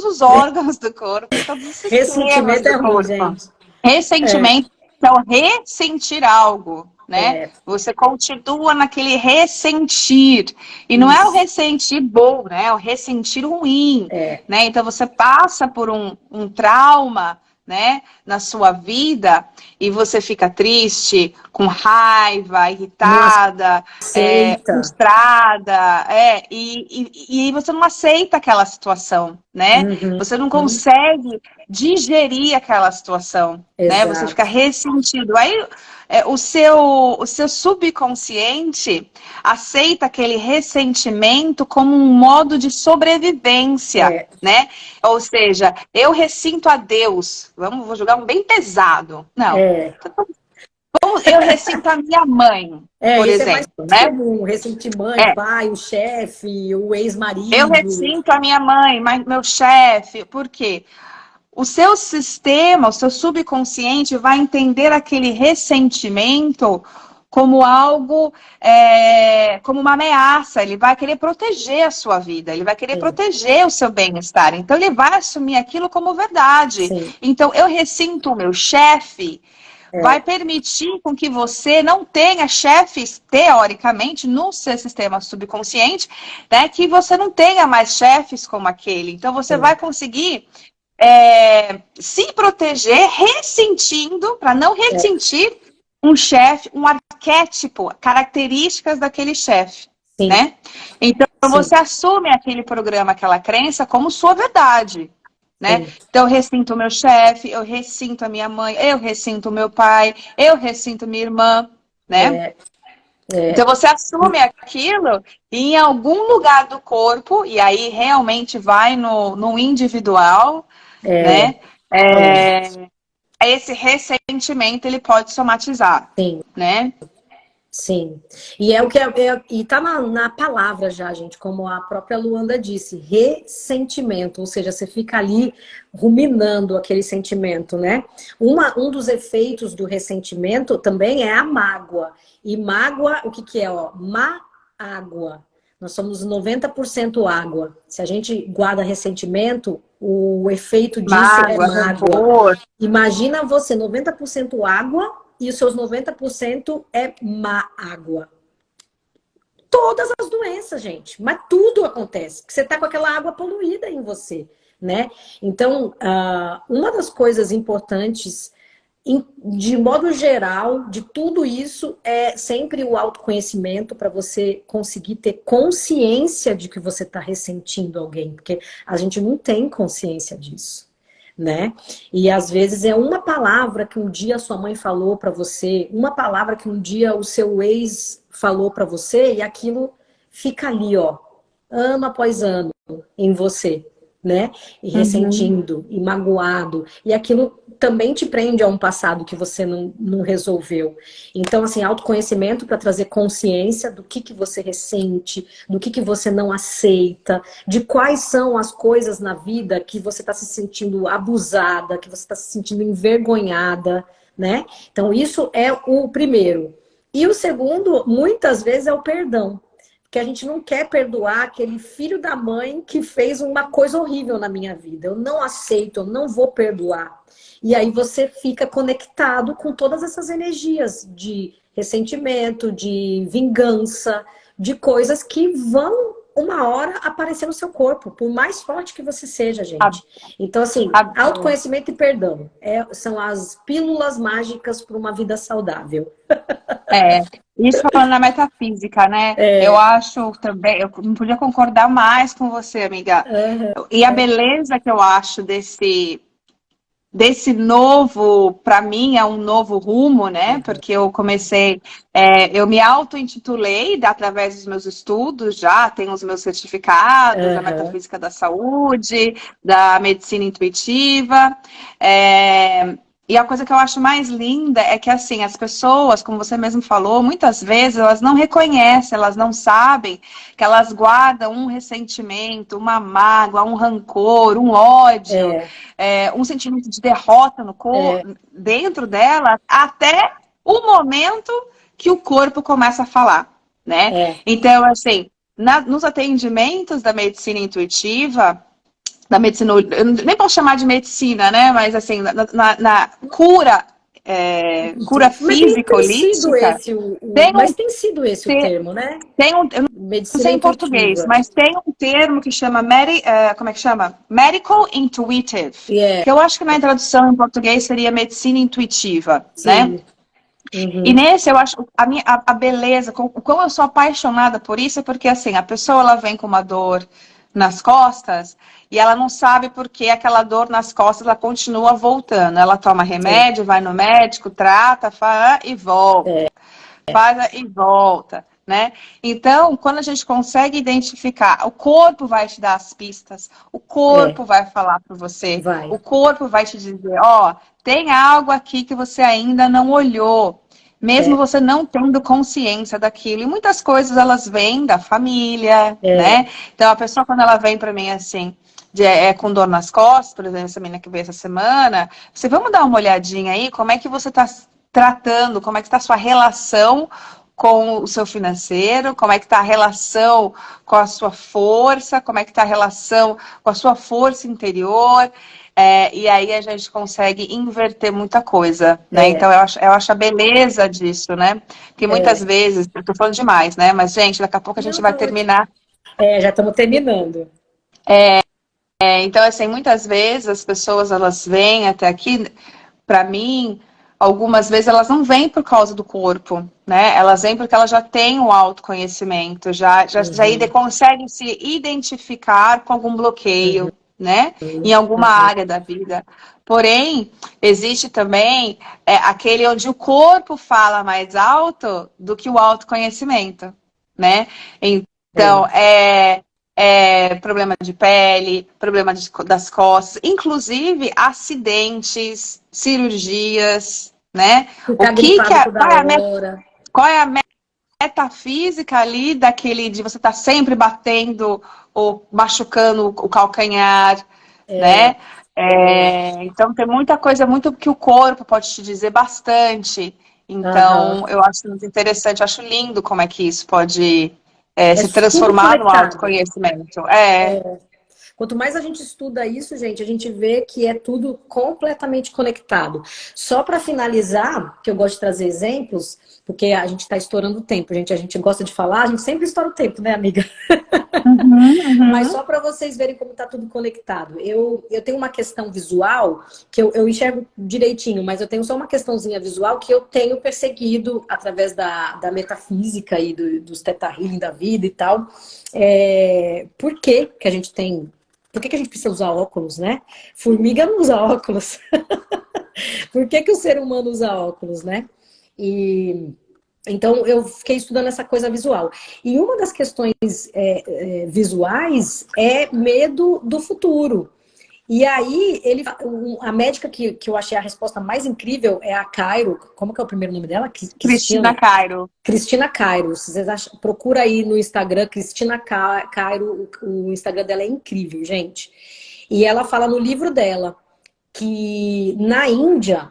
os órgãos do corpo, em todos os sistemas do corpo. Gente. Ressentimento é o ressentir algo, né? Você continua naquele ressentir. E não é o ressentir bom, né? É o ressentir ruim, né? Então você passa por um trauma, né, na sua vida, e você fica triste, com raiva, irritada, frustrada, e você não aceita aquela situação, né? Você não consegue digerir aquela situação, né? Você fica ressentido. Aí o seu subconsciente aceita aquele ressentimento como um modo de sobrevivência, né? Ou seja, eu ressinto a Deus. Vou jogar um bem pesado. Não. Eu ressinto a minha mãe, por exemplo, né? Comum, ressentir mãe, pai, o chefe, o ex-marido. Eu ressinto a minha mãe, meu chefe. Por quê? O seu sistema, o seu subconsciente vai entender aquele ressentimento como algo, como uma ameaça. Ele vai querer proteger a sua vida, ele vai querer proteger o seu bem-estar. Então, ele vai assumir aquilo como verdade. Então, eu ressinto o meu chefe, vai permitir com que você não tenha chefes, teoricamente, no seu sistema subconsciente, né, que você não tenha mais chefes como aquele. Então, você vai conseguir se proteger, ressentindo, para não ressentir um chefe, um arquétipo, características daquele chefe, né? Então, você assume aquele programa, aquela crença como sua verdade, né? Então, eu ressinto o meu chefe, eu ressinto a minha mãe, eu ressinto o meu pai, eu ressinto minha irmã, né? Então, você assume aquilo em algum lugar do corpo, e aí realmente vai no individual, né? Esse ressentimento, ele pode somatizar, né? Sim. E é o que e tá na palavra já, gente, como a própria Luanda disse, ressentimento, ou seja, você fica ali ruminando aquele sentimento, né? Um dos efeitos do ressentimento também é a mágoa. E mágoa, o que é, ó? Má água. Nós somos 90% água. Se a gente guarda ressentimento, o efeito disso é mágoa. Imagina você, 90% água e os seus 90% é má água. Todas as doenças, gente. Mas tudo acontece. Porque você tá com aquela água poluída em você, né? Então, uma das coisas importantes, de modo geral, de tudo isso, é sempre o autoconhecimento para você conseguir ter consciência de que você está ressentindo alguém, porque a gente não tem consciência disso, né? E às vezes é uma palavra que um dia a sua mãe falou para você, uma palavra que um dia o seu ex falou para você, e aquilo fica ali, ó, ano após ano em você, né? E ressentindo, e magoado. E aquilo também te prende a um passado que você não resolveu. Então, assim, autoconhecimento para trazer consciência do que você ressente, do que você não aceita, de quais são as coisas na vida que você está se sentindo abusada, que você está se sentindo envergonhada, né? Então, isso é o primeiro. E o segundo, muitas vezes, é o perdão. Que a gente não quer perdoar aquele filho da mãe que fez uma coisa horrível na minha vida. Eu não aceito, eu não vou perdoar. E aí você fica conectado com todas essas energias de ressentimento, de vingança, de coisas que vão uma hora aparecer no seu corpo, por mais forte que você seja, A, gente. Então, assim, a, autoconhecimento e perdão são as pílulas mágicas para uma vida saudável. isso falando na metafísica, né? Eu É, acho também, eu não podia concordar mais com você, amiga. aham, E a beleza que eu acho desse novo, para mim é um novo rumo, né? Porque eu comecei, eu me auto-intitulei através dos meus estudos, já tenho os meus certificados da aham, metafísica da saúde, da medicina intuitiva. E a coisa que eu acho mais linda é que, assim, as pessoas, como você mesmo falou, muitas vezes elas não reconhecem, elas não sabem que elas guardam um ressentimento, uma mágoa, um rancor, um ódio, é, um sentimento de derrota dentro dela, até o momento que o corpo começa a falar, né? é, Então, assim, nos atendimentos da medicina intuitiva, da medicina, eu nem posso chamar de medicina, né? Mas assim, na cura, cura mas física, tem sido holística, esse tem mas tem sido esse o te- termo, né? tem um, eu não Medicina sei em português, intuitiva. mas tem um termo que chama, como é que chama? Medical Intuitive, É, que eu acho que na tradução em português seria medicina intuitiva, né? sim. E Uhum. nesse eu acho a beleza, como eu sou apaixonada por isso, é porque assim, a pessoa ela vem com uma dor nas costas e ela não sabe por que aquela dor nas costas ela continua voltando. Ela toma Sim. remédio, vai no médico, trata, faz e volta, É, faz e volta, né? Então, quando a gente consegue identificar, o corpo vai te dar as pistas, o é, corpo vai falar para você, o vai. corpo vai te dizer, ó, tem algo aqui que você ainda não olhou. Mesmo É, você não tendo consciência daquilo. E muitas coisas elas vêm da família, é, né? Então a pessoa, quando ela vem para mim assim, com dor nas costas, por exemplo, essa menina que veio essa semana, você vamos dar uma olhadinha aí, como é que você está tratando, como é que está a sua relação com o seu financeiro, como é que está a relação com a sua força, como é que está a relação com a sua força interior. E aí a gente consegue inverter muita coisa, né? é, Então eu acho a beleza disso, né? Porque muitas é. vezes, eu tô falando demais, né? Mas, gente, daqui a pouco a gente Não, vai tá ótimo. terminar. Já estamos terminando. Então, assim, muitas vezes as pessoas elas vêm até aqui, para mim, algumas vezes elas não vêm por causa do corpo, né? Elas vêm porque elas já têm o autoconhecimento, Uhum, conseguem se identificar com algum bloqueio, né? Em alguma uhum. área da vida. Porém, existe também aquele onde o corpo fala mais alto do que o autoconhecimento, né? Então, É. problema de pele, problema das costas, inclusive acidentes, cirurgias, né? O Ficar que gripado é, toda hora. qual é a metafísica ali daquele de você estar sempre batendo ou machucando o calcanhar, né? É, Então tem muita coisa, muito que o corpo pode te dizer bastante. aham. Então eu acho muito interessante, eu acho lindo como é que isso pode É se tudo transformar no conectado. autoconhecimento. Quanto mais a gente estuda isso, gente, a gente vê que é tudo completamente conectado. Só para finalizar, que eu gosto de trazer exemplos, porque a gente está estourando o tempo, gente. A gente gosta de falar, a gente sempre estoura o tempo, né, amiga? Uhum, Mas uhum. só para vocês verem como está tudo conectado. Eu tenho uma questão visual que eu enxergo direitinho, mas eu tenho só uma questãozinha visual que eu tenho perseguido através da metafísica e dos Theta Healing da vida e tal. Por que que a gente tem... Por que que a gente precisa usar óculos, né? Formiga não usa óculos. Por que que o ser humano usa óculos, né? E então, eu fiquei estudando essa coisa visual. E uma das questões visuais é medo do futuro. E aí, a médica que eu achei a resposta mais incrível é a Cairo. Como que é o primeiro nome dela? Cristina Cristina? Cairo. Cristina Cairo. Vocês procura aí no Instagram, Cristina Cairo. O Instagram dela é incrível, gente. E ela fala no livro dela que na Índia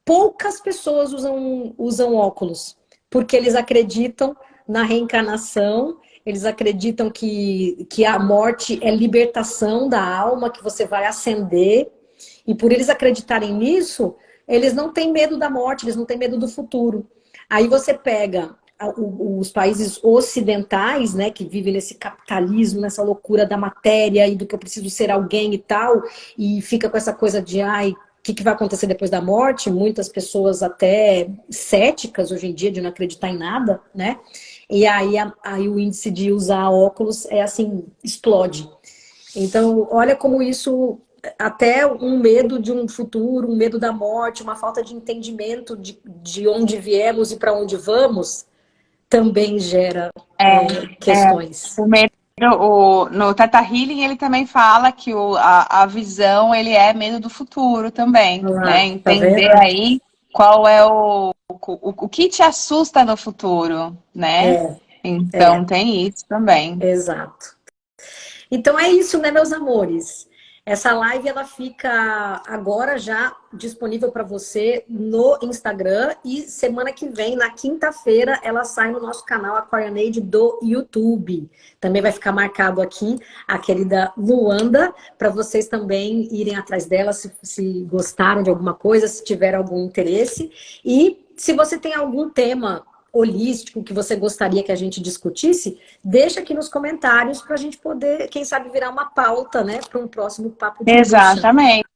poucas pessoas usam óculos, porque eles acreditam na reencarnação, eles acreditam que a morte é libertação da alma, que você vai ascender, e por eles acreditarem nisso, eles não têm medo da morte, eles não têm medo do futuro. Aí você pega os países ocidentais, né, que vivem nesse capitalismo, nessa loucura da matéria e do que eu preciso ser alguém e tal, e fica com essa coisa de, ai, o que vai acontecer depois da morte? Muitas pessoas até céticas hoje em dia de não acreditar em nada, né? E aí o índice de usar óculos é assim, explode. Então, olha como isso, até um medo de um futuro, um medo da morte, uma falta de entendimento de onde viemos e para onde vamos, também gera questões. O medo, no Teta Healing, ele também fala que a visão, ele é medo do futuro também, né? Tá Entender vendo? aí qual é o que te assusta no futuro, né? Então, tem isso também. Exato. Então é isso, né, meus amores? Essa live ela fica agora já disponível para você no Instagram e semana que vem, na quinta-feira, ela sai no nosso canal Aquarianeide do YouTube. Também vai ficar marcado aqui a querida Luanda, para vocês também irem atrás dela se gostaram de alguma coisa, se tiver algum interesse. E se você tem algum tema holístico que você gostaria que a gente discutisse, deixa aqui nos comentários para a gente poder, quem sabe, virar uma pauta, né, para um próximo Papo de Bruxa. Exatamente.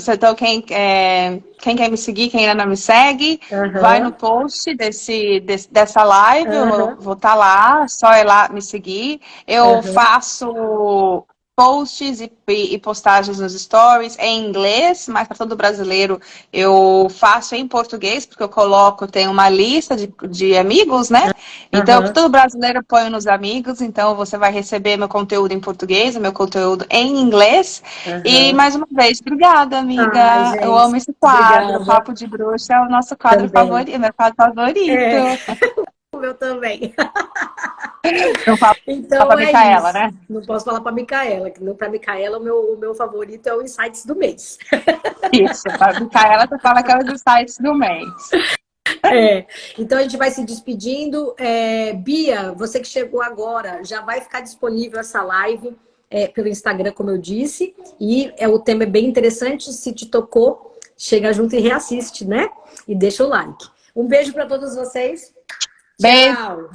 Então, quem quer me seguir, quem ainda não me segue, vai no post dessa live, eu vou estar lá, só ir lá me seguir. Eu faço posts e postagens nos stories em inglês, mas para todo brasileiro eu faço em português, porque eu tenho uma lista de amigos, né? Então, todo brasileiro eu ponho nos amigos, então você vai receber meu conteúdo em português, meu conteúdo em inglês. E, mais uma vez, obrigada, amiga. Ai, gente, eu amo esse quadro. obrigada. O Papo de Bruxa é o nosso quadro favorito, meu quadro favorito. O meu também. Não falo Então pra é Micaela, isso. né? Não posso falar para Micaela, que para Micaela o meu favorito é o Insights do mês. Isso, pra Micaela você fala que é os sites do mês. Então a gente vai se despedindo. Bia, você que chegou agora, já vai ficar disponível essa live pelo Instagram, como eu disse. E o tema é bem interessante. Se te tocou, chega junto e reassiste, né? E deixa o like. Um beijo para todos vocês. Beijo. Tchau.